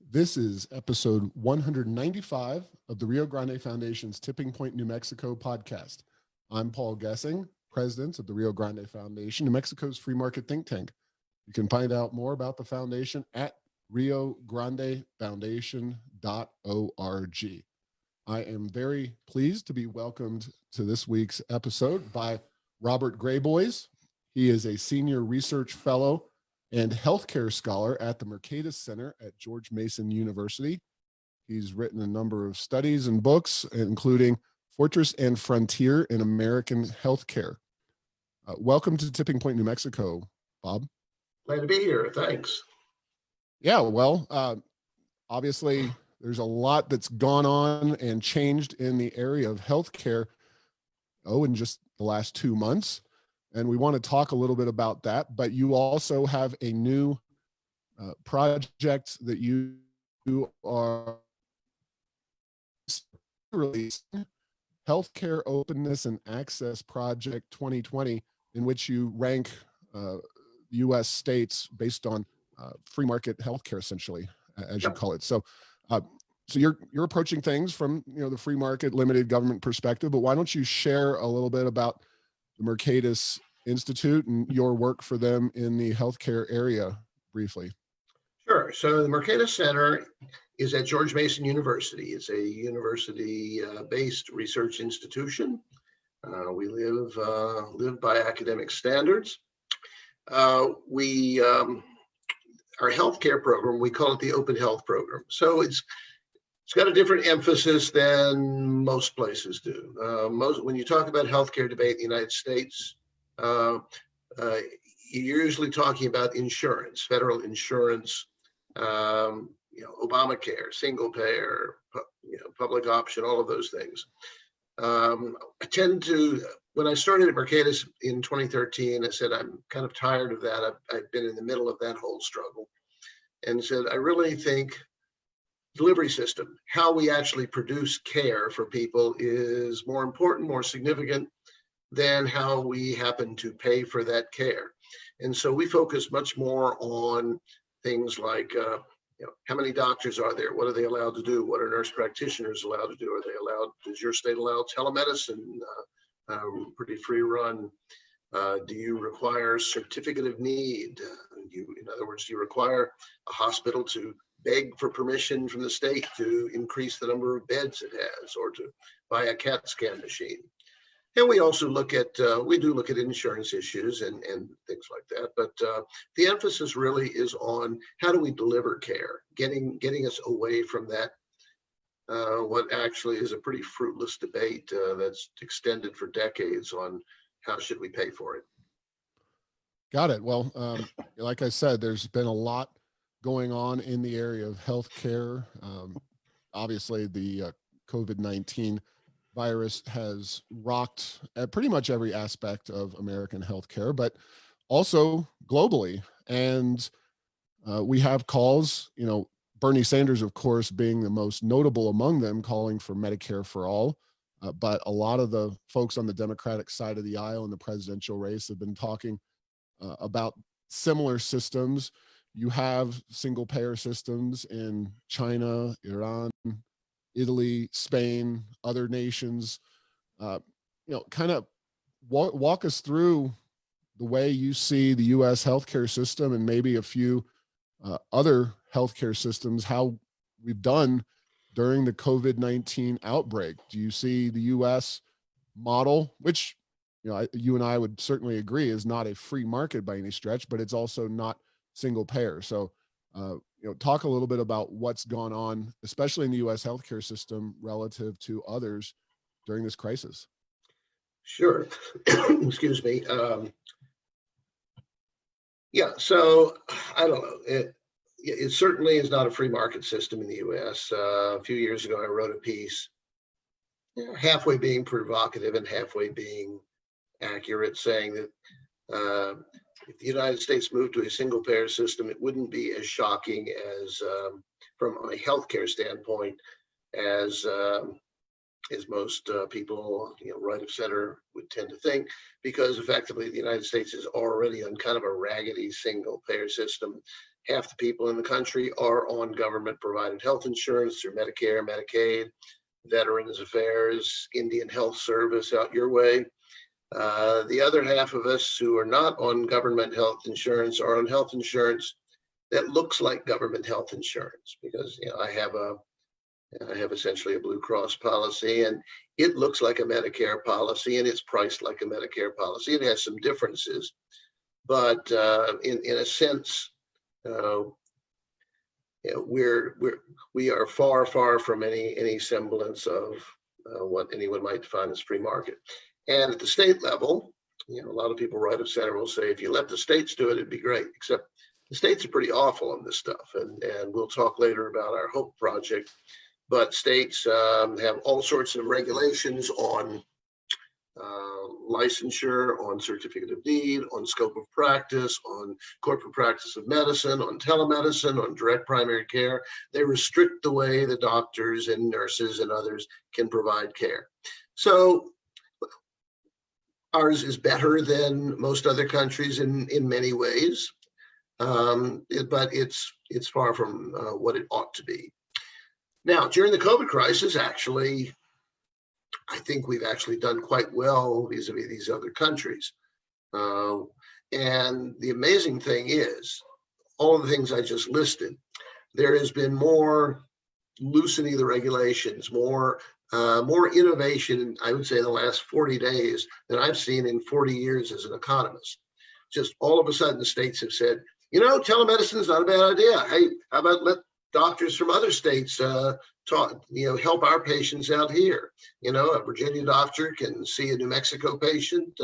This is episode 195 of the Rio Grande Foundation's Tipping Point, New Mexico podcast. I'm Paul Gessing, president of the Rio Grande Foundation, New Mexico's free market think tank. You can find out more about the foundation at riograndefoundation.org. I am very pleased to be welcomed to this week's episode by Robert Graboyes. He is a senior research fellow and healthcare scholar at the Mercatus Center at George Mason University. He's written a number of studies and books, including Fortress and Frontier in American Healthcare. Welcome to Tipping Point, New Mexico, Bob. Glad to be here. Thanks. Yeah, well, obviously, there's a lot that's gone on and changed in the area of healthcare, in just the last 2 months. And we want to talk a little bit about that. But you also have a new project that you are releasing, Healthcare Openness and Access Project 2020, in which you rank U.S. states based on free market healthcare, essentially, as you call it. So you're approaching things from the free market, limited government perspective. But why don't you share a little bit about the Mercatus Institute and your work for them in the healthcare area briefly? Sure. So the Mercatus Center is at George Mason University. It's a university-based research institution. We live by academic standards. Our healthcare program, we call it the Open Health Program. So it's got a different emphasis than most places do. When you talk about healthcare debate in the United States, you're usually talking about insurance, federal insurance, Obamacare, single payer, public option, all of those things. When I started at Mercatus in 2013, I said, I'm kind of tired of that. I've been in the middle of that whole struggle, and said, I really think delivery system, how we actually produce care for people, is more important, more significant than how we happen to pay for that care. And so we focus much more on things like, how many doctors are there? What are they allowed to do? What are nurse practitioners allowed to do? Does your state allow telemedicine, pretty free run? Do you require certificate of need? In other words, do you require a hospital to beg for permission from the state to increase the number of beds it has, or to buy a CAT scan machine? And we also look at insurance issues and things like that. But the emphasis really is on how do we deliver care, getting us away from that, what actually is a pretty fruitless debate that's extended for decades on how should we pay for it. Got it. Well, like I said, there's been a lot going on in the area of healthcare. Obviously, the COVID-19 virus has rocked at pretty much every aspect of American healthcare, but also globally. And we have calls, Bernie Sanders, of course, being the most notable among them, calling for Medicare for all. But a lot of the folks on the Democratic side of the aisle in the presidential race have been talking about similar systems. You have single payer systems in China, Iran, Italy, Spain, other nations. Kind of walk us through the way you see the U.S. healthcare system and maybe a few other healthcare systems, how we've done during the COVID-19 outbreak. Do you see the U.S. model, which you and I would certainly agree is not a free market by any stretch, but it's also not single payer. So talk a little bit about what's gone on, especially in the U.S. healthcare system relative to others during this crisis. Sure. Excuse me. So I don't know. It certainly is not a free market system in the U.S. A few years ago, I wrote a piece, halfway being provocative and halfway being accurate, saying that if the United States moved to a single payer system, it wouldn't be as shocking as, from a healthcare standpoint, as most people, right of center would tend to think, because effectively the United States is already on kind of a raggedy single payer system, half the people in the country are on government provided health insurance through Medicare, Medicaid, Veterans Affairs, Indian Health Service out your way. The other half of us who are not on government health insurance are on health insurance that looks like government health insurance, because I have essentially a Blue Cross policy, and it looks like a Medicare policy, and it's priced like a Medicare policy. It has some differences, but in a sense, we are far from any semblance of what anyone might define as free market. And at the state level, a lot of people right of center will say, if you let the states do it, it'd be great. Except the states are pretty awful on this stuff, and we'll talk later about our HOPE project. But states have all sorts of regulations on licensure, on certificate of need, on scope of practice, on corporate practice of medicine, on telemedicine, on direct primary care. They restrict the way the doctors and nurses and others can provide care. So ours is better than most other countries in many ways, but it's far from what it ought to be. Now, during the COVID crisis, actually, I think we've actually done quite well vis-a-vis these other countries. And the amazing thing is, all of the things I just listed, there has been more loosening of the regulations, more innovation, I would say, in the last 40 days than I've seen in 40 years as an economist. Just all of a sudden, the states have said, telemedicine is not a bad idea. Hey, how about let doctors from other states help our patients out here? A Virginia doctor can see a New Mexico patient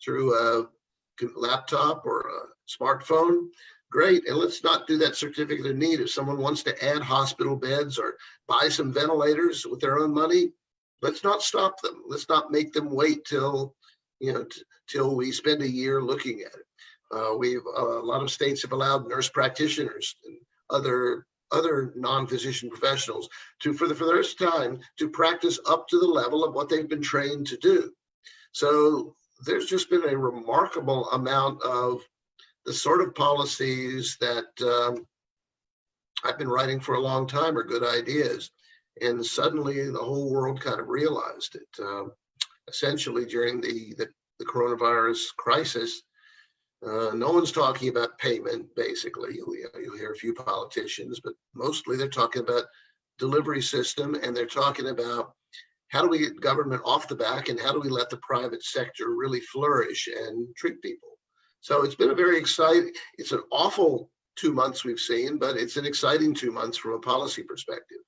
through a laptop or a smartphone. Great. And let's not do that certificate of need. If someone wants to add hospital beds or buy some ventilators with their own money, let's not stop them. Let's not make them wait till we spend a year looking at it. A lot of states have allowed nurse practitioners and other non-physician professionals to, for the first time, to practice up to the level of what they've been trained to do. So there's just been a remarkable amount of the sort of policies that I've been writing for a long time are good ideas. And suddenly the whole world kind of realized it. Essentially, during the coronavirus crisis, no one's talking about payment, basically. You'll hear a few politicians, but mostly they're talking about delivery system, and they're talking about how do we get government off the back and how do we let the private sector really flourish and treat people. So it's been a very exciting, it's an awful 2 months we've seen, but it's an exciting 2 months from a policy perspective.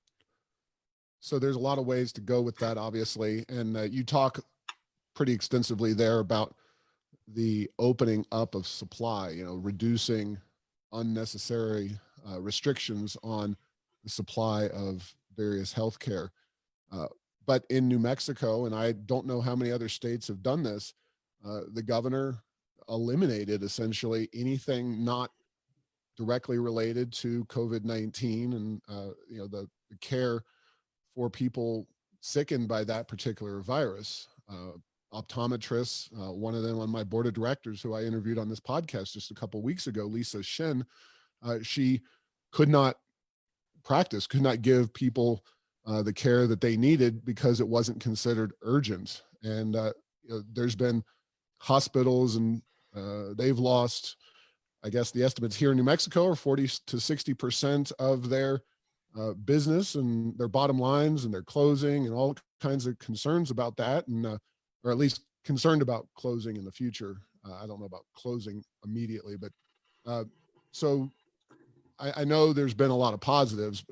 So there's a lot of ways to go with that, obviously. And you talk pretty extensively there about the opening up of supply, reducing unnecessary restrictions on the supply of various healthcare. But in New Mexico, and I don't know how many other states have done this, the governor eliminated essentially anything not directly related to COVID-19 and the care for people sickened by that particular virus. Optometrists, one of them on my board of directors who I interviewed on this podcast just a couple of weeks ago, Lisa Shin, she could not practice, could not give people the care that they needed because it wasn't considered urgent. And there's been hospitals and they've lost, I guess the estimates here in New Mexico are 40 to 60% of their business and their bottom lines, and they're closing, and all kinds of concerns about that, and or at least concerned about closing in the future. I don't know about closing immediately, but so I know there's been a lot of positives.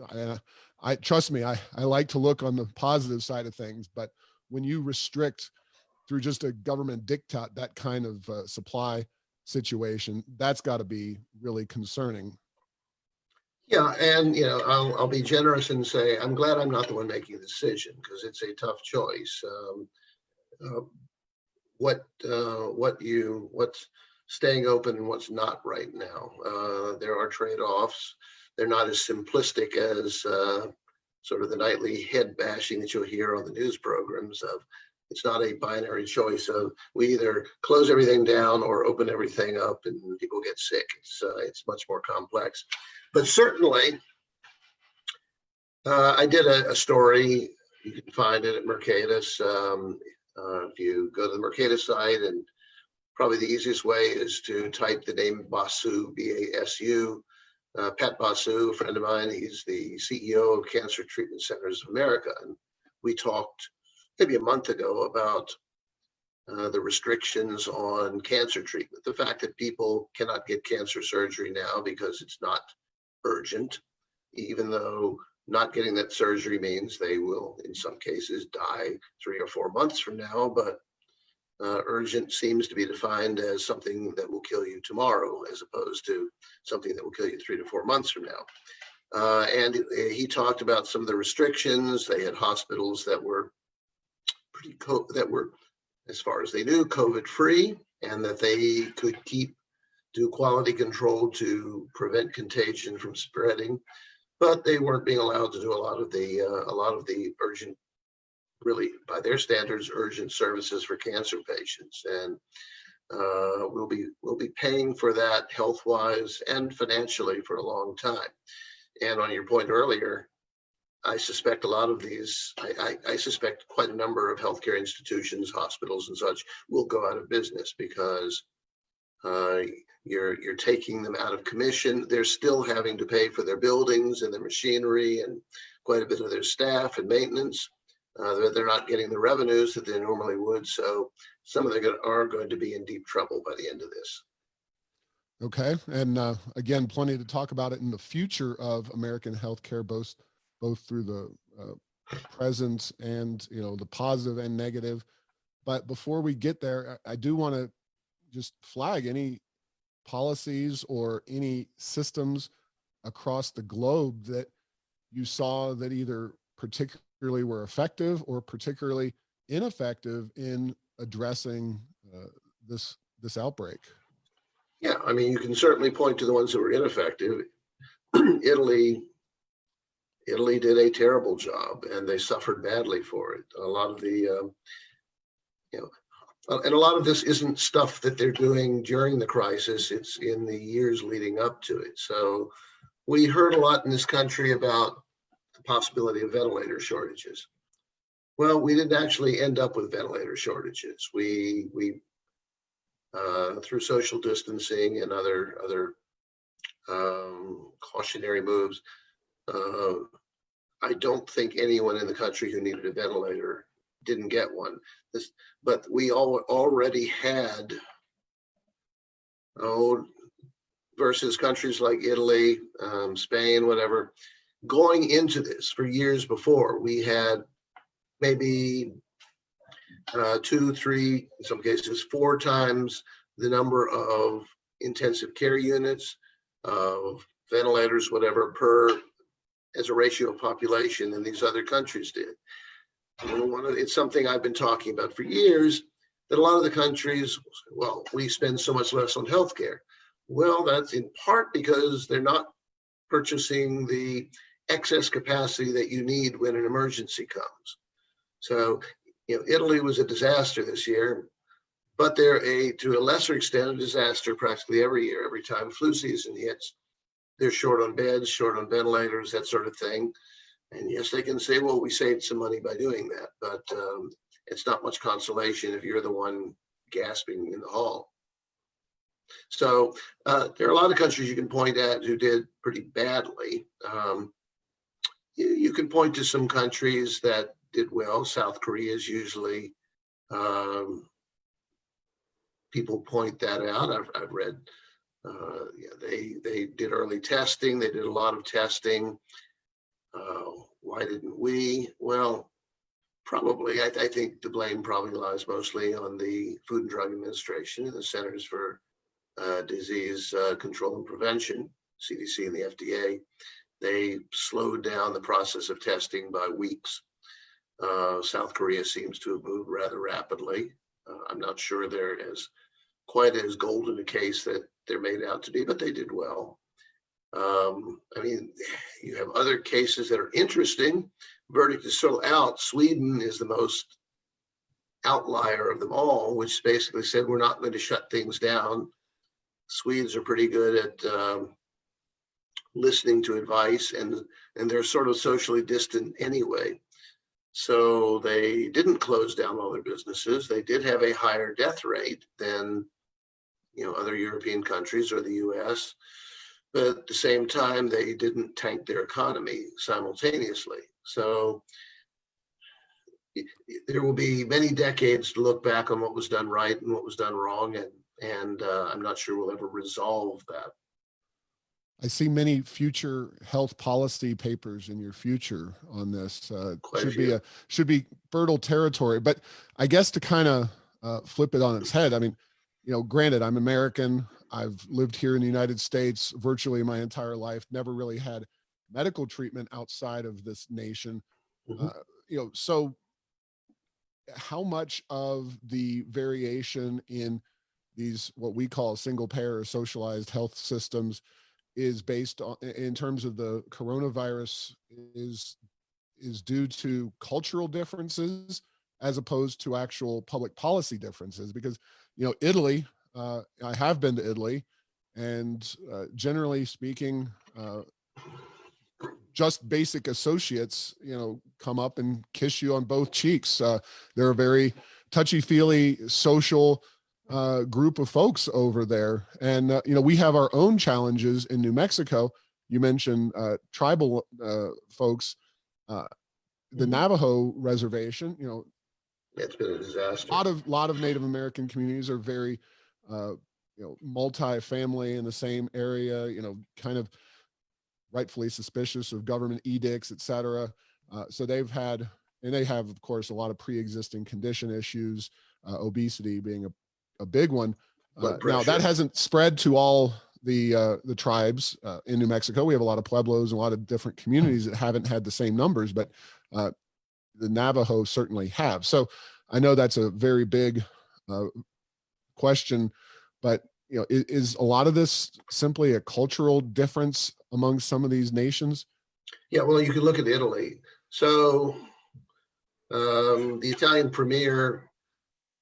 I trust me, I like to look on the positive side of things, but when you restrict through just a government diktat that kind of supply situation, that's got to be really concerning. Yeah, and I'll be generous and say I'm glad I'm not the one making the decision, because it's a tough choice. What's staying open and what's not right now. There are trade-offs. They're not as simplistic as sort of the nightly head bashing that you'll hear on the news programs of it's not a binary choice of we either close everything down or open everything up and people get sick. It's much more complex. But certainly, I did a story. You can find it at Mercatus. If you go to the Mercatus site, and probably the easiest way is to type the name Basu, B-A-S-U. Pat Basu, a friend of mine, he's the CEO of Cancer Treatment Centers of America. And we talked maybe a month ago about the restrictions on cancer treatment, the fact that people cannot get cancer surgery now because it's not urgent, even though not getting that surgery means they will, in some cases, die 3 or 4 months from now. But urgent seems to be defined as something that will kill you tomorrow, as opposed to something that will kill you 3 to 4 months from now. And he talked about some of the restrictions. They had hospitals that were as far as they knew, COVID-free, and that they could do quality control to prevent contagion from spreading, but they weren't being allowed to do a lot of the urgent, really by their standards, urgent services for cancer patients. And we'll be paying for that health-wise and financially for a long time. And on your point earlier, I suspect a lot of these, I suspect quite a number of healthcare institutions, hospitals and such will go out of business because you're taking them out of commission. They're still having to pay for their buildings and their machinery and quite a bit of their staff and maintenance. They're not getting the revenues that they normally would. So some of them are going to be in deep trouble by the end of this. Okay. And again, plenty to talk about it in the future of American healthcare, both through the present and, the positive and negative. But before we get there, I do want to just flag any policies or any systems across the globe that you saw that either particularly were effective or particularly ineffective in addressing this outbreak. Yeah, I mean, you can certainly point to the ones that were ineffective. Italy did a terrible job, and they suffered badly for it. A lot of the, and a lot of this isn't stuff that they're doing during the crisis. It's in the years leading up to it. So we heard a lot in this country about the possibility of ventilator shortages. Well, we didn't actually end up with ventilator shortages. We through social distancing and other cautionary moves, I don't think anyone in the country who needed a ventilator didn't get one. But we already had, versus countries like Italy, Spain, whatever, going into this for years before, we had maybe 2, 3, in some cases 4 times the number of intensive care units, of ventilators, whatever, as a ratio of population than these other countries did. It's something I've been talking about for years, that a lot of the countries, well, we spend so much less on healthcare. Well, that's in part because they're not purchasing the excess capacity that you need when an emergency comes. So, Italy was a disaster this year, but they're to a lesser extent, a disaster practically every year. Every time flu season hits, they're short on beds, short on ventilators, that sort of thing. And yes, they can say, well, we saved some money by doing that, but it's not much consolation if you're the one gasping in the hall. So there are a lot of countries you can point at who did pretty badly. You can point to some countries that did well. South Korea is usually, people point that out. I've read, they did early testing. They did a lot of testing. Why didn't we? Well, probably, I think the blame probably lies mostly on the Food and Drug Administration and the Centers for Disease Control and Prevention, CDC and the FDA. They slowed down the process of testing by weeks. South Korea seems to have moved rather rapidly. I'm not sure they're quite as golden a case that they're made out to be, but they did well. I mean, you have other cases that are interesting. Verdict is still out. Sweden is the most outlier of them all, which basically said we're not going to shut things down. Swedes are pretty good at listening to advice, and they're sort of socially distant anyway. So they didn't close down all their businesses. They did have a higher death rate than other European countries or the US, but at the same time, they didn't tank their economy simultaneously. So there will be many decades to look back on what was done right and what was done wrong, and I'm not sure we'll ever resolve that. I see many future health policy papers in your future on this. Should be fertile territory. But I guess to kind of flip it on its head, I mean, granted, I'm American. I've lived here in the United States virtually my entire life. Never really had medical treatment outside of this nation. Mm-hmm. So how much of the variation in these what we call single payer or socialized health systems is based on, in terms of the coronavirus, is due to cultural differences as opposed to actual public policy differences? Because Italy, I have been to Italy, and generally speaking, just basic associates come up and kiss you on both cheeks. They're a very touchy-feely social group of folks over there. And, we have our own challenges in New Mexico. You mentioned tribal folks, the Navajo reservation, it's been a disaster. A lot of Native American communities are very, multi-family in the same area, kind of rightfully suspicious of government edicts, et cetera. So they have, of course, a lot of pre-existing condition issues, obesity being a big one. Now that hasn't spread to all the tribes in New Mexico. We have a lot of Pueblos and a lot of different communities that haven't had the same numbers, but the Navajo certainly have. So I know that's a very big question, but is a lot of this simply a cultural difference among some of these nations? Yeah, well, you could look at Italy. So the Italian premier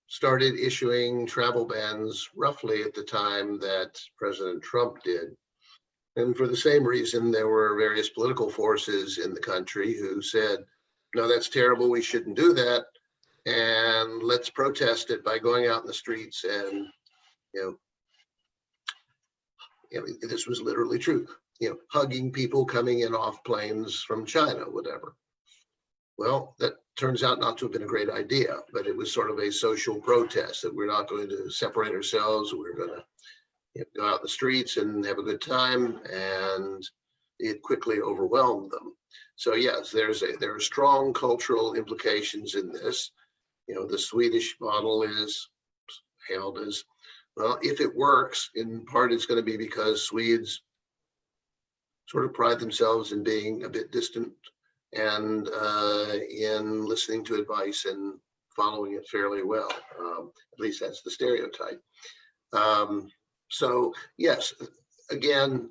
started issuing travel bans roughly at the time that President Trump did. And for the same reason, there were various political forces in the country who said, no, that's terrible, we shouldn't do that. And let's protest it by going out in the streets and, this was literally true, hugging people coming in off planes from China, whatever. Well, that turns out not to have been a great idea, but it was sort of a social protest that we're not going to separate ourselves. We're going to go out in the streets and have a good time, and it quickly overwhelmed them. So yes, there are strong cultural implications in this. The Swedish model is hailed as, well, if it works, in part it's going to be because Swedes sort of pride themselves in being a bit distant and in listening to advice and following it fairly well. At least that's the stereotype. So yes, again,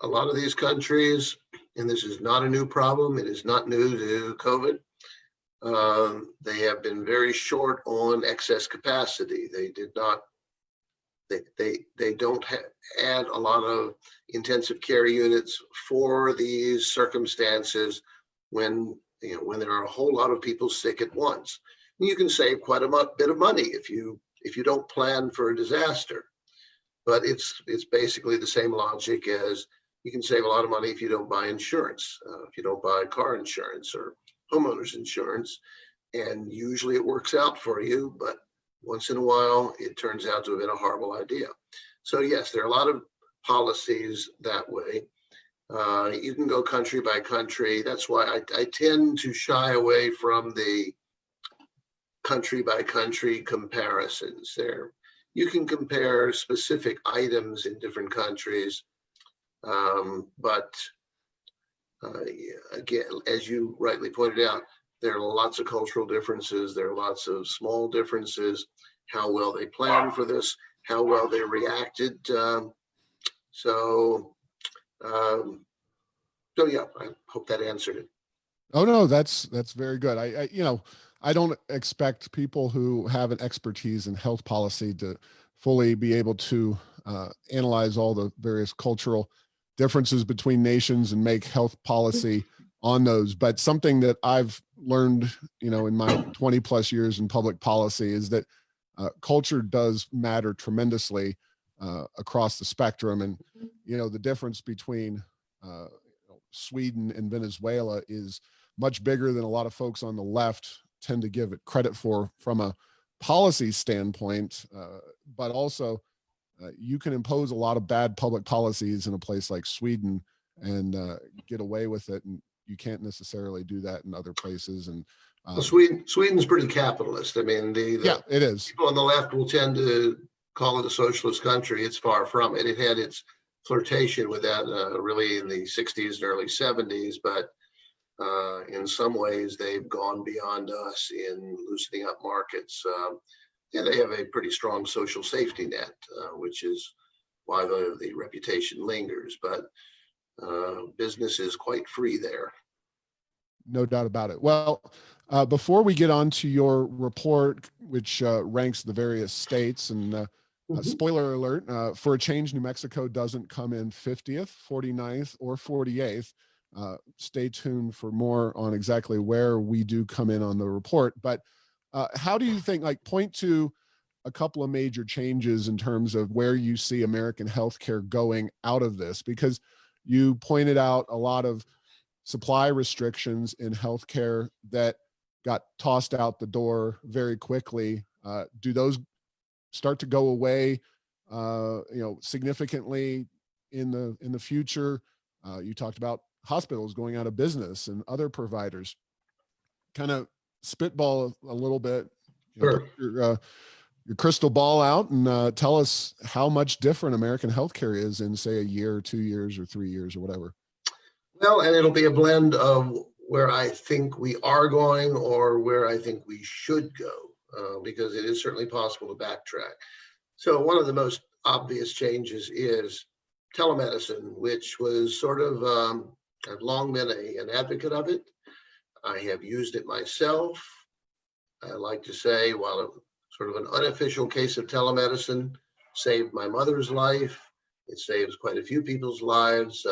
a lot of these countries, and this is not a new problem, it is not new to COVID, they have been very short on excess capacity. They did not, they don't add a lot of intensive care units for these circumstances when there are a whole lot of people sick at once. And you can save quite a bit of money if you don't plan for a disaster. But it's basically the same logic as you can save a lot of money if you don't buy insurance, if you don't buy car insurance or homeowners insurance, and usually it works out for you, but once in a while it turns out to have been a horrible idea. So yes, there are a lot of policies that way. You can go country by country. That's why I tend to shy away from the country by country comparisons. You can compare specific items in different countries, but again, as you rightly pointed out, there are lots of cultural differences. There are lots of small differences, how well they planned for this, how well they reacted. So yeah, I hope that answered it. Oh no, that's very good. I don't expect people who have an expertise in health policy to fully be able to analyze all the various cultural differences between nations and make health policy on those. But something that I've learned, in my 20 plus years in public policy is that culture does matter tremendously across the spectrum. And, the difference between Sweden and Venezuela is much bigger than a lot of folks on the left tend to give it credit for from a policy standpoint. But also, you can impose a lot of bad public policies in a place like Sweden and get away with it. And you can't necessarily do that in other places. And Well, Sweden's pretty capitalist. I mean, yeah, the it is. people on the left will tend to call it a socialist country. It's far from it. It had its flirtation with that really in the 60s and early 70s, but in some ways they've gone beyond us in loosening up markets. Yeah, they have a pretty strong social safety net, which is why the reputation lingers, but business is quite free there. No doubt about it. Well, before we get on to your report, which ranks the various states, and spoiler alert, for a change, New Mexico doesn't come in 50th, 49th, or 48th. Stay tuned for more on exactly where we do come in on the report. But how do you think, point to a couple of major changes in terms of where you see American healthcare going out of this? Because you pointed out a lot of supply restrictions in healthcare that got tossed out the door very quickly. Do those start to go away, significantly in the future? You talked about hospitals going out of business and other providers. Kind of spitball a little bit. Sure. Put your crystal ball out and tell us how much different American healthcare is in, say, a year, or 2 years, or 3 years, or whatever. Well, and it'll be a blend of where I think we are going or where I think we should go, because it is certainly possible to backtrack. So one of the most obvious changes is telemedicine, which was sort of, I've long been an advocate of it. I have used it myself. I like to say, while it sort of an unofficial case of telemedicine saved my mother's life, it saves quite a few people's lives.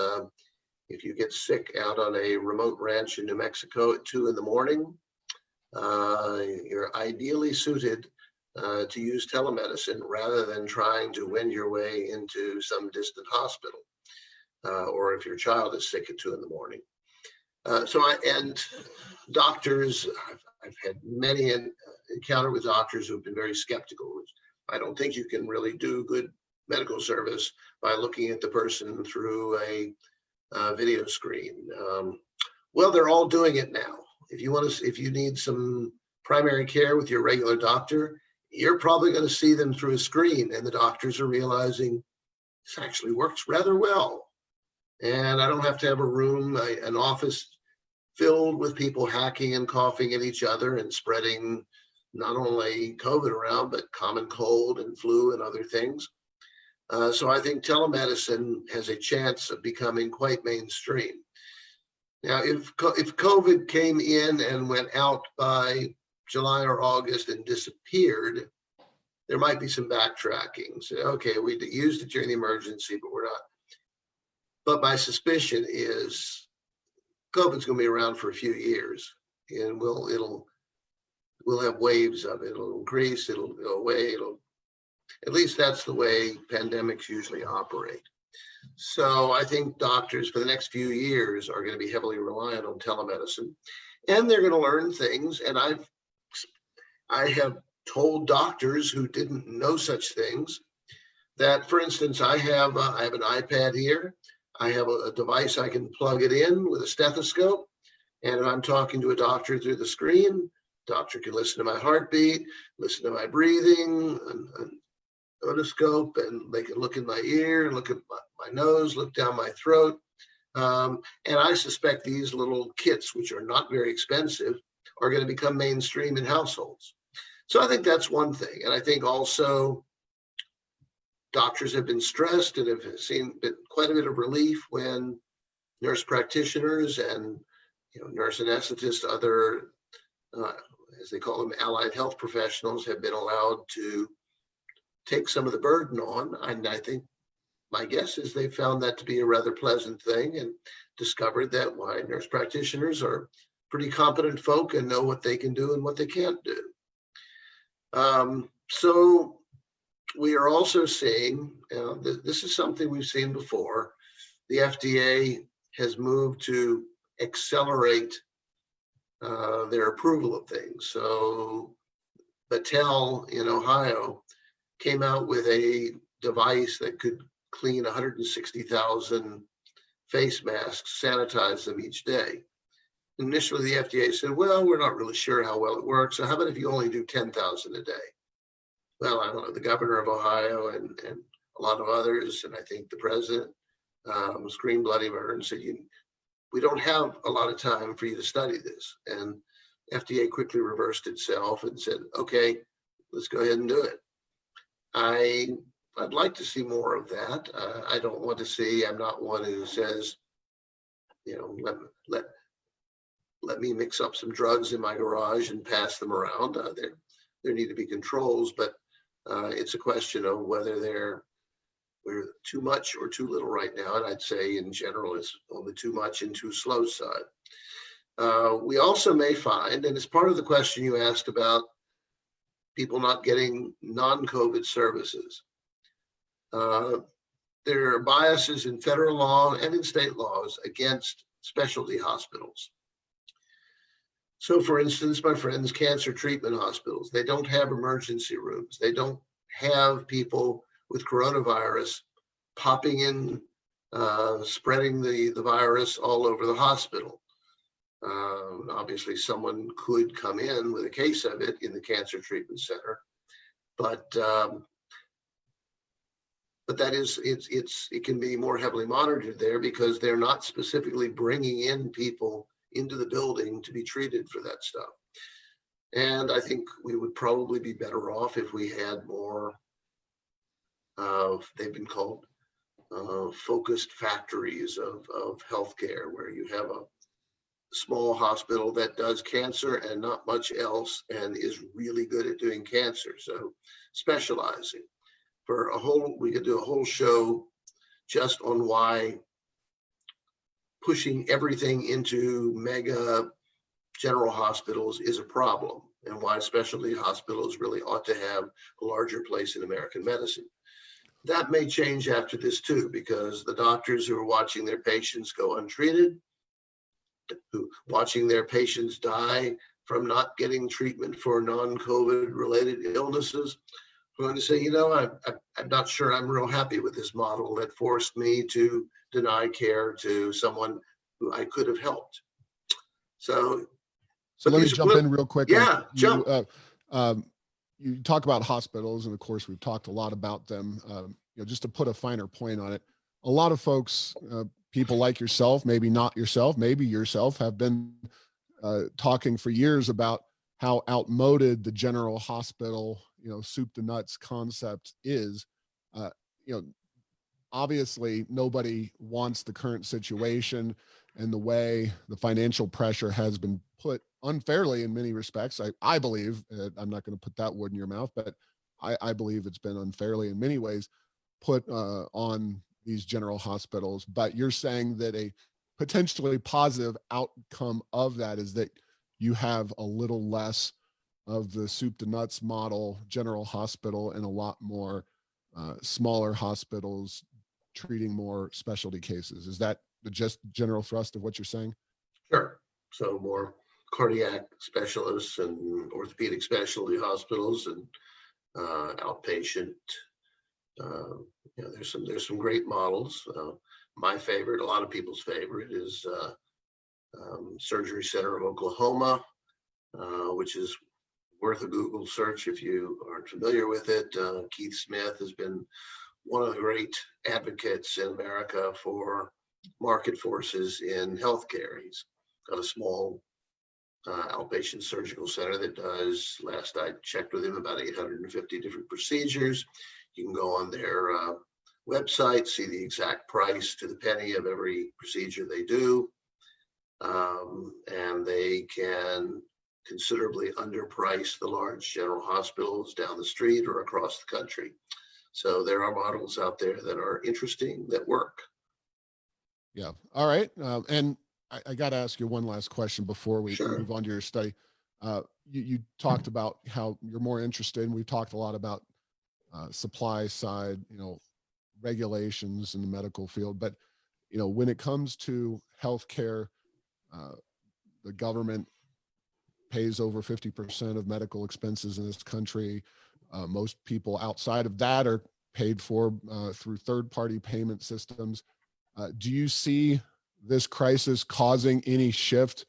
If you get sick out on a remote ranch in New Mexico at 2 a.m, you're ideally suited to use telemedicine rather than trying to wend your way into some distant hospital, or if your child is sick at 2 a.m. And doctors, I've had many encounter with doctors who've been very skeptical, which I don't think you can really do good medical service by looking at the person through a video screen. Well, they're all doing it now. If you need some primary care with your regular doctor, you're probably going to see them through a screen, and the doctors are realizing this actually works rather well. And I don't have to have a room, an office filled with people hacking and coughing at each other and spreading not only COVID around, but common cold and flu and other things. So I think telemedicine has a chance of becoming quite mainstream. Now, if COVID came in and went out by July or August and disappeared, there might be some backtracking. So, okay, we used it during the emergency, but we're not. But my suspicion is COVID's going to be around for a few years, and we'll have waves of it. It'll increase, it'll go away, at least that's the way pandemics usually operate. So I think doctors for the next few years are going to be heavily reliant on telemedicine, and they're going to learn things. And I have told doctors who didn't know such things that, for instance, I have an iPad here. I have a device I can plug it in with a stethoscope, and if I'm talking to a doctor through the screen, doctor can listen to my heartbeat, listen to my breathing, and otoscope, and they can look in my ear, look at my nose, look down my throat. And I suspect these little kits, which are not very expensive, are going to become mainstream in households. So I think that's one thing. And I think also doctors have been stressed and have seen quite a bit of relief when nurse practitioners and nurse anesthetists, other, as they call them, allied health professionals have been allowed to take some of the burden on. And I think my guess is they found that to be a rather pleasant thing and discovered that why nurse practitioners are pretty competent folk and know what they can do and what they can't do. So we are also seeing, this is something we've seen before. The FDA has moved to accelerate their approval of things. So Battelle in Ohio came out with a device that could clean 160,000 face masks, sanitize them each day. Initially, the FDA said, well, we're not really sure how well it works. So how about if you only do 10,000 a day? Well, I don't know, the governor of Ohio and a lot of others, and I think the president screamed bloody murder and said, we don't have a lot of time for you to study this. And FDA quickly reversed itself and said, okay, let's go ahead and do it. I'd like to see more of that. I don't want to see, I'm not one who says, let me mix up some drugs in my garage and pass them around. There need to be controls, but it's a question of whether we're too much or too little right now. And I'd say in general, it's on the too much and too slow side. We also may find, and it's part of the question you asked about people not getting non-COVID services. There are biases in federal law and in state laws against specialty hospitals. So for instance, my friends, cancer treatment hospitals, they don't have emergency rooms. They don't have people with coronavirus popping in, spreading the virus all over the hospital. Obviously, someone could come in with a case of it in the cancer treatment center, but that is, it can be more heavily monitored there because they're not specifically bringing in people into the building to be treated for that stuff. And I think we would probably be better off if we had more they've been called focused factories of healthcare, where you have a small hospital that does cancer and not much else and is really good at doing cancer. So specializing we could do a whole show just on why pushing everything into mega general hospitals is a problem and why specialty hospitals really ought to have a larger place in American medicine. That may change after this too, because the doctors who are watching their patients go untreated, watching their patients die from not getting treatment for non-COVID related illnesses, are going to say, I'm not sure I'm real happy with this model that forced me to deny care to someone who I could have helped. So let me jump in real quick. Yeah, jump. You talk about hospitals, and of course we've talked a lot about them. Just to put a finer point on it, a lot of folks, people like yourself, maybe not yourself, maybe yourself, have been talking for years about how outmoded the general hospital, soup to nuts concept is. Obviously nobody wants the current situation and the way the financial pressure has been put unfairly in many respects. I believe, I'm not going to put that word in your mouth, but I believe it's been unfairly in many ways put on these general hospitals. But you're saying that a potentially positive outcome of that is that you have a little less of the soup to nuts model general hospital and a lot more smaller hospitals treating more specialty cases. Is that the just general thrust of what you're saying? Sure. So more cardiac specialists and orthopedic specialty hospitals and outpatient. There's some great models. My favorite, a lot of people's favorite, is Surgery Center of Oklahoma, which is worth a Google search if you aren't familiar with it. Keith Smith has been one of the great advocates in America for market forces in healthcare. He's got a small outpatient surgical center that does, last I checked with him, about 850 different procedures. You can go on their website, see the exact price to the penny of every procedure they do. and they can considerably underprice the large general hospitals down the street or across the country. So there are models out there that are interesting, that work. Yeah. All right. And I got to ask you one last question before we Sure. move on to your study. You talked about how you're more interested, and we've talked a lot about supply side, regulations in the medical field. But, when it comes to healthcare, the government pays over 50% of medical expenses in this country. Most people outside of that are paid for through third-party payment systems. Do you see this crisis causing any shift?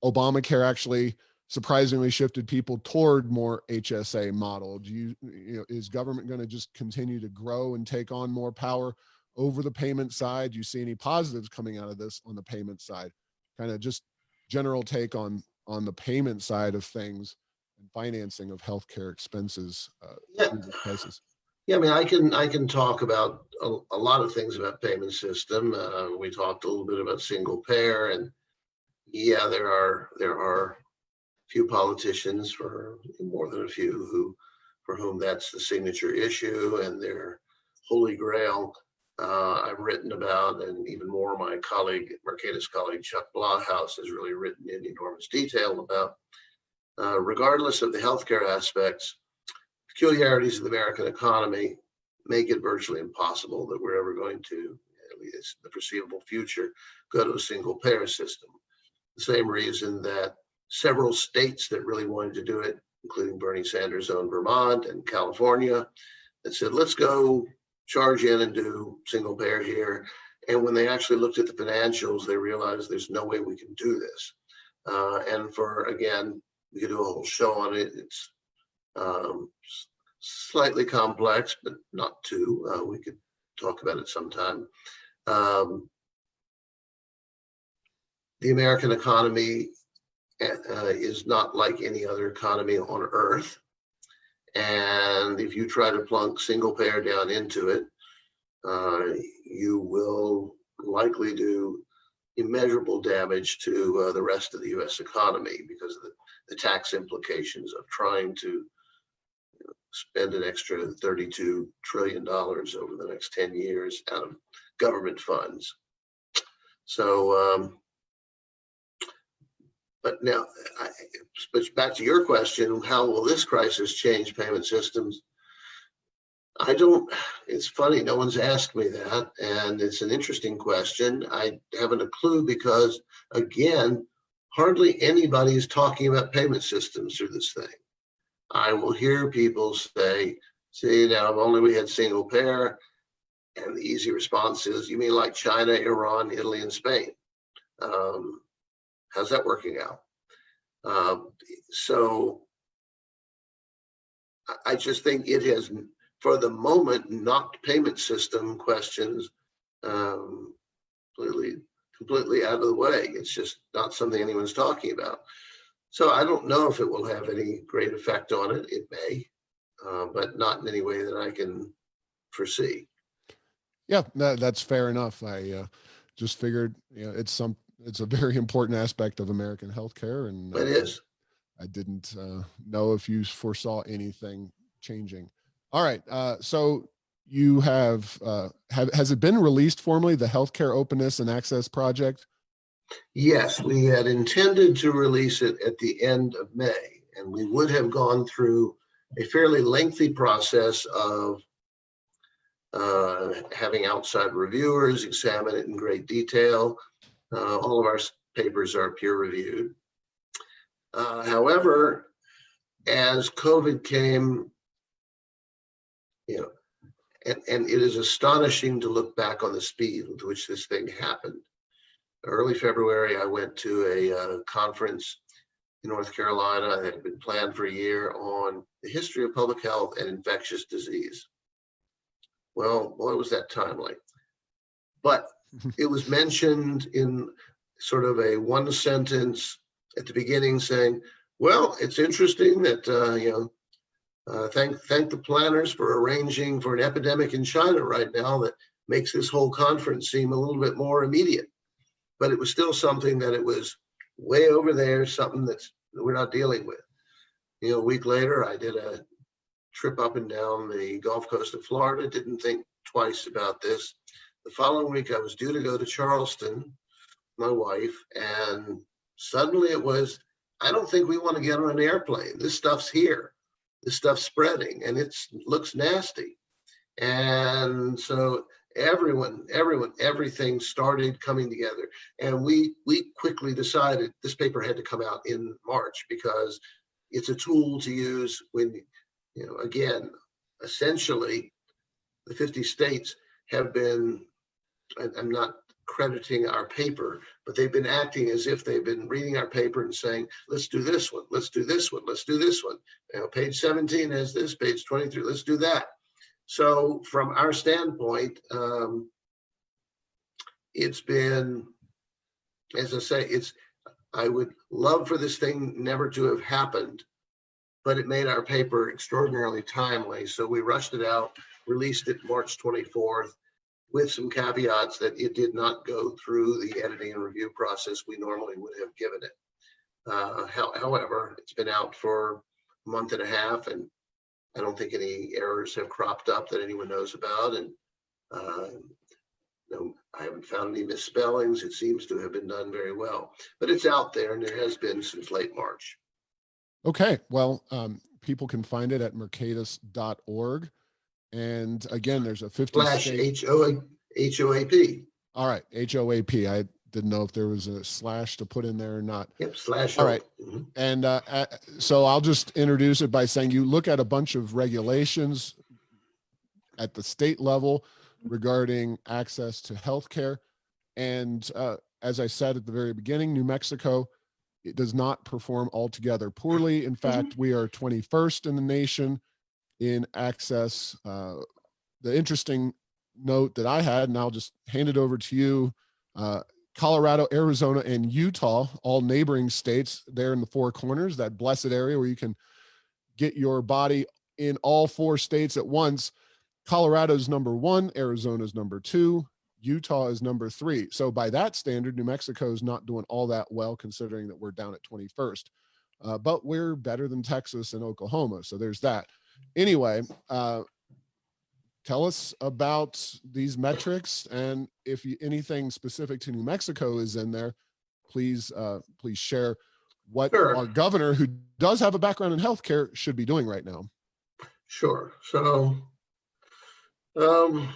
Obamacare actually surprisingly shifted people toward more HSA model. Is government going to just continue to grow and take on more power over the payment side? Do you see any positives coming out of this on the payment side? Kind of just general take on the payment side of things and financing of healthcare expenses Yeah. through this crisis. Yeah, I mean, I can talk about a lot of things about payment system. We talked a little bit about single payer, and yeah, there are few politicians, for more than a few, for whom that's the signature issue and their holy grail. I've written about, and even more, my Mercatus colleague Chuck Blahhouse has really written in enormous detail about, regardless of the healthcare aspects, peculiarities of the American economy make it virtually impossible that we're ever going to, at least the foreseeable future, go to a single payer system. The same reason that several states that really wanted to do it, including Bernie Sanders' own Vermont and California, that said, let's go charge in and do single payer here. And when they actually looked at the financials, they realized there's no way we can do this. And again, we could do a whole show on it. It's slightly complex, but not too. We could talk about it sometime. The American economy is not like any other economy on earth. And if you try to plunk single payer down into it, you will likely do immeasurable damage to the rest of the US economy because of the tax implications of trying to spend an extra $32 trillion over the next 10 years out of government funds. So, but now, but back to your question, how will this crisis change payment systems? It's funny, no one's asked me that, and it's an interesting question. I haven't a clue because, again, hardly anybody's talking about payment systems through this thing. I will hear people say, see, now if only we had single payer, and the easy response is, you mean like China, Iran, Italy, and Spain? How's that working out? So I just think it has, for the moment, knocked payment system questions completely out of the way. It's just not something anyone's talking about. So I don't know if it will have any great effect on it. It may, but not in any way that I can foresee. Yeah, that's fair enough. I just figured, it's a very important aspect of American healthcare, and It is. I didn't know if you foresaw anything changing. All right, so you has it been released formally, the Healthcare Openness and Access Project? Yes, we had intended to release it at the end of May, and we would have gone through a fairly lengthy process of having outside reviewers examine it in great detail. All of our papers are peer reviewed. However, as COVID came, and it is astonishing to look back on the speed with which this thing happened. Early February, I went to a conference in North Carolina that had been planned for a year on the history of public health and infectious disease. Well, boy, was that timely. But it was mentioned in sort of a one sentence at the beginning saying, well, it's interesting that, thank the planners for arranging for an epidemic in China right now that makes this whole conference seem a little bit more immediate. but it was still something that it was way over there, something that we're not dealing with. A week later, I did a trip up and down the Gulf Coast of Florida, didn't think twice about this. The following week, I was due to go to Charleston, my wife, and suddenly it was, I don't think we want to get on an airplane. This stuff's here. This stuff's spreading, and it looks nasty. And so everything started coming together. And we quickly decided this paper had to come out in March because it's a tool to use when, again, essentially the 50 states have been, I'm not crediting our paper, but they've been acting as if they've been reading our paper and saying, let's do this one, let's do this one, let's do this one. Page 17 has this, page 23, let's do that. So from our standpoint, it's been, as I say, I would love for this thing never to have happened, but it made our paper extraordinarily timely. So we rushed it out, released it March 24th, with some caveats that it did not go through the editing and review process we normally would have given it. However, it's been out for a month and a half, and I don't think any errors have cropped up that anyone knows about. And no, I haven't found any misspellings. It seems to have been done very well, but it's out there, and there has been since late March. Okay, well, people can find it at mercatus.org. And again, there's a 50 state HOAP. All right, HOAP. I didn't know if there was a slash to put in there or not. Yep, slash. All right. Mm-hmm. And so I'll just introduce it by saying you look at a bunch of regulations at the state level regarding access to healthcare. And as I said at the very beginning, New Mexico, it does not perform altogether poorly. In fact, we are 21st in the nation in access. The interesting note that I had, and I'll just hand it over to you, Colorado, Arizona, and Utah, all neighboring states there in the Four Corners, that blessed area where you can get your body in all four states at once. Colorado's number 1, Arizona's number 2, Utah is number 3. So by that standard, New Mexico is not doing all that well, considering that we're down at 21st. But we're better than Texas and Oklahoma. So there's that. Anyway, tell us about these metrics, and if anything specific to New Mexico is in there, please share what our governor, who does have a background in healthcare, should be doing right now. Sure. So, the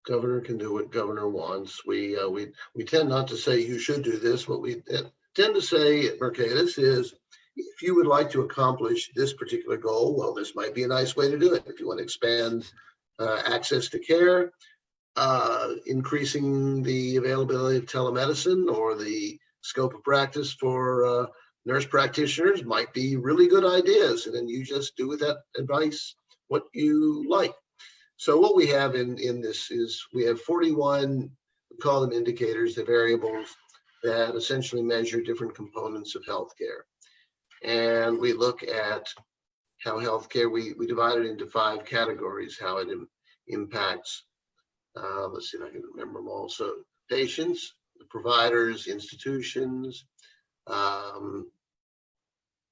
governor can do what governor wants. We tend not to say you should do this. What we tend to say at Mercatus is, if you would like to accomplish this particular goal, well, this might be a nice way to do it. If you want to expand access to care, increasing the availability of telemedicine or the scope of practice for nurse practitioners might be really good ideas. And then you just do with that advice what you like. So what we have in this is we have 41, we call them indicators, the variables that essentially measure different components of healthcare. And we look at how healthcare, we divide it into 5 categories, how it impacts, let's see if I can remember them all. So patients, providers, institutions,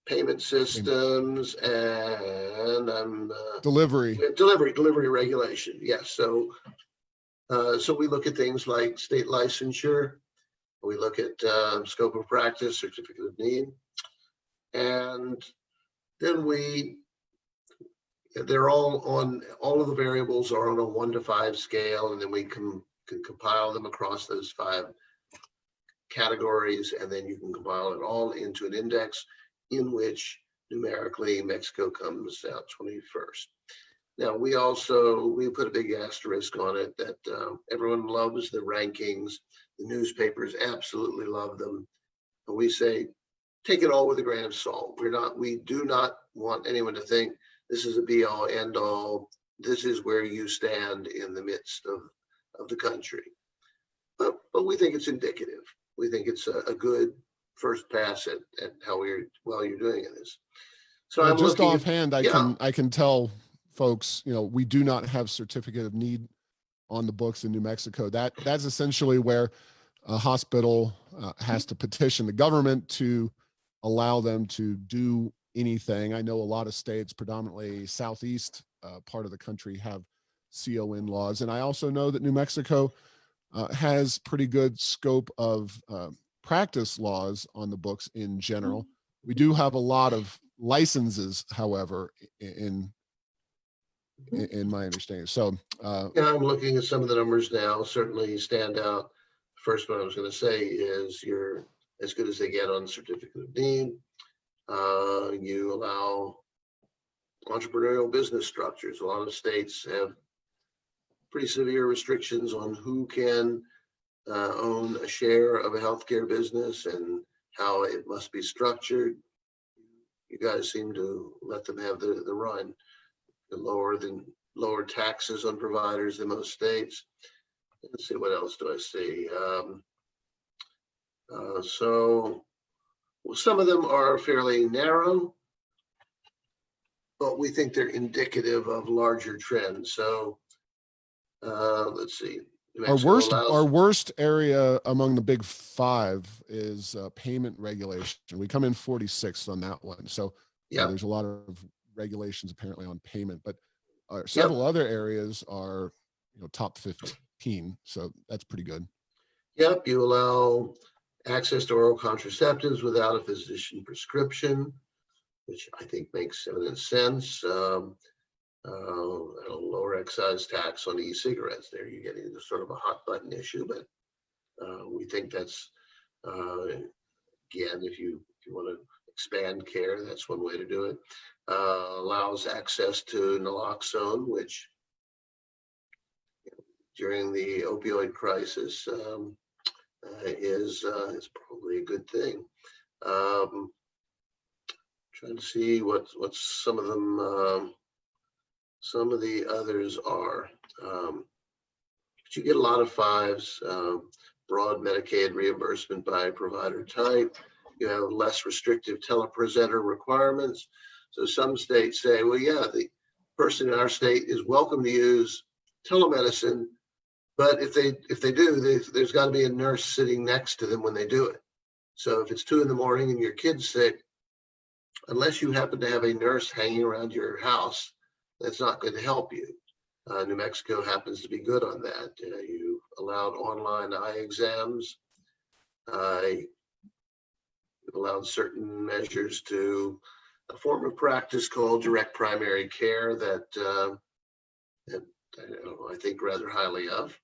payment systems, and delivery regulation. Yes. So we look at things like state licensure. We look at scope of practice, certificate of need. And then they're all of the variables are on a 1 to 5 scale, and then we can compile them across those 5 categories, and then you can compile it all into an index in which numerically Mexico comes out 21st. Now we put a big asterisk on it that everyone loves the rankings. The newspapers absolutely love them. And we say, take it all with a grain of salt. We do not want anyone to think this is a be all end all. This is where you stand in the midst of the country. But we think it's indicative. We think it's a good first pass at how you're doing in this. So well, just offhand, I can tell folks, we do not have certificate of need on the books in New Mexico. That's essentially where a hospital has to petition the government to allow them to do anything. I know a lot of states, predominantly southeast part of the country, have CON laws, and I also know that New Mexico has pretty good scope of practice laws on the books in general. We do have a lot of licenses, however, in my understanding. So yeah, I'm looking at some of the numbers now. Certainly stand out. First one I was going to say is you're as good as they get on certificate of need. You allow entrepreneurial business structures. A lot of states have pretty severe restrictions on who can own a share of a healthcare business and how it must be structured. You guys seem to let them have the run. Lower taxes on providers in most states. Let's see, what else do I see? So some of them are fairly narrow, but we think they're indicative of larger trends. So let's see. Our worst area among the big five is payment regulation. We come in 46th on that one. So there's a lot of regulations apparently on payment, but several other areas are top 15. So that's pretty good. Yep, you allow access to oral contraceptives without a physician prescription, which I think makes eminent sense. A lower excise tax on e-cigarettes. There you're getting into sort of a hot button issue, but we think that's again, if you want to expand care, that's one way to do it. Allows access to naloxone, which during the opioid crisis is probably a good thing. Trying to see what some of them. Some of the others are, but you get a lot of fives. Broad Medicaid reimbursement by provider type. You have less restrictive telepresenter requirements. So some states say, well, yeah, the person in our state is welcome to use telemedicine, but if they do, there's got to be a nurse sitting next to them when they do it. So if it's 2 a.m. and your kid's sick, unless you happen to have a nurse hanging around your house, that's not going to help you. New Mexico happens to be good on that. You allowed online eye exams. You've allowed certain measures to a form of practice called direct primary care that I think rather highly of.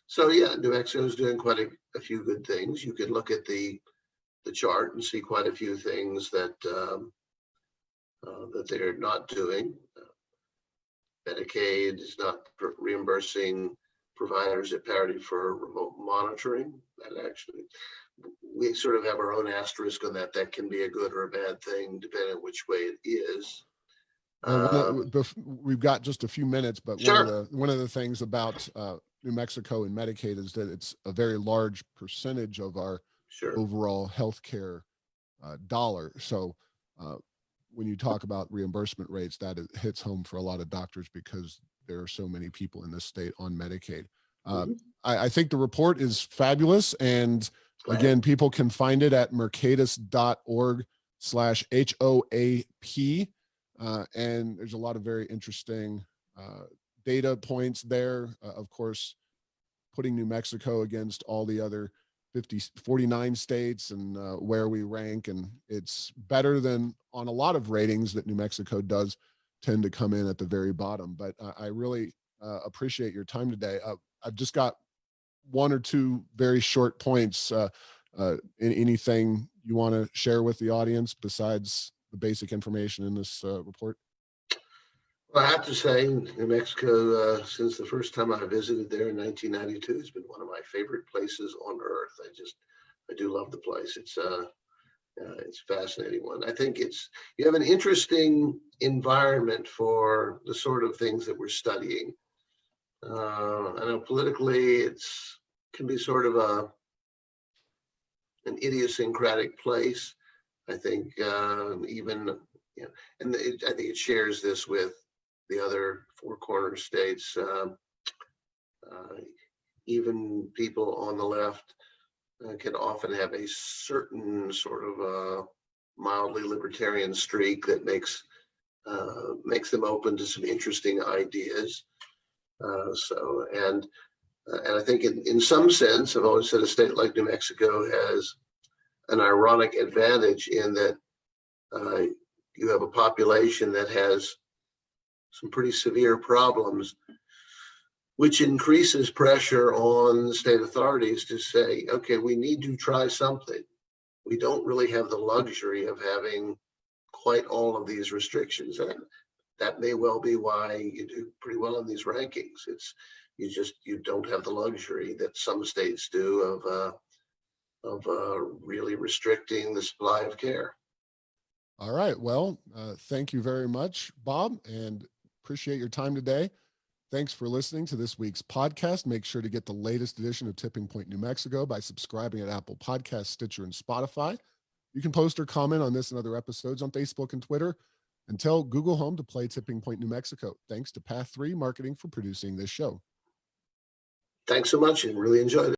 So yeah, New Mexico is doing quite a few good things. You could look at the chart and see quite a few things that that they're not doing. Medicaid is not reimbursing providers at parity for remote monitoring. That actually, we sort of have our own asterisk on that. That can be a good or a bad thing, depending on which way it is. We've got just a few minutes, but sure. one of the things about New Mexico and Medicaid is that it's a very large percentage of our overall healthcare dollar. So when you talk about reimbursement rates, that hits home for a lot of doctors because there are so many people in this state on Medicaid. I think the report is fabulous. And again, people can find it at mercatus.org/HOAP. And there's a lot of very interesting data points there. Of course, putting New Mexico against all the other 49 states and where we rank. And it's better than on a lot of ratings that New Mexico does tend to come in at the very bottom. But I really appreciate your time today. I've just got 1 or 2 very short points. Anything you want to share with the audience besides the basic information in this report? Well, I have to say, New Mexico, since the first time I visited there in 1992, has been one of my favorite places on earth. I do love the place. It's a fascinating one. I think you have an interesting environment for the sort of things that we're studying. I know politically can be sort of an idiosyncratic place. I think even, and I think it shares this with the other 4 corner states. Even people on the left can often have a certain sort of mildly libertarian streak that makes them open to some interesting ideas. And I think in some sense, I've always said a state like New Mexico has an ironic advantage in that you have a population that has some pretty severe problems, which increases pressure on the state authorities to say, okay, we need to try something. We don't really have the luxury of having quite all of these restrictions. And that may well be why you do pretty well in these rankings. It's you don't have the luxury that some states do of really restricting the supply of care. All right. Well, thank you very much, Bob, and appreciate your time today. Thanks for listening to this week's podcast. Make sure to get the latest edition of Tipping Point New Mexico by subscribing at Apple Podcasts, Stitcher, and Spotify. You can post or comment on this and other episodes on Facebook and Twitter, and tell Google Home to play Tipping Point New Mexico. Thanks to Path 3 Marketing for producing this show. Thanks so much, and really enjoyed it.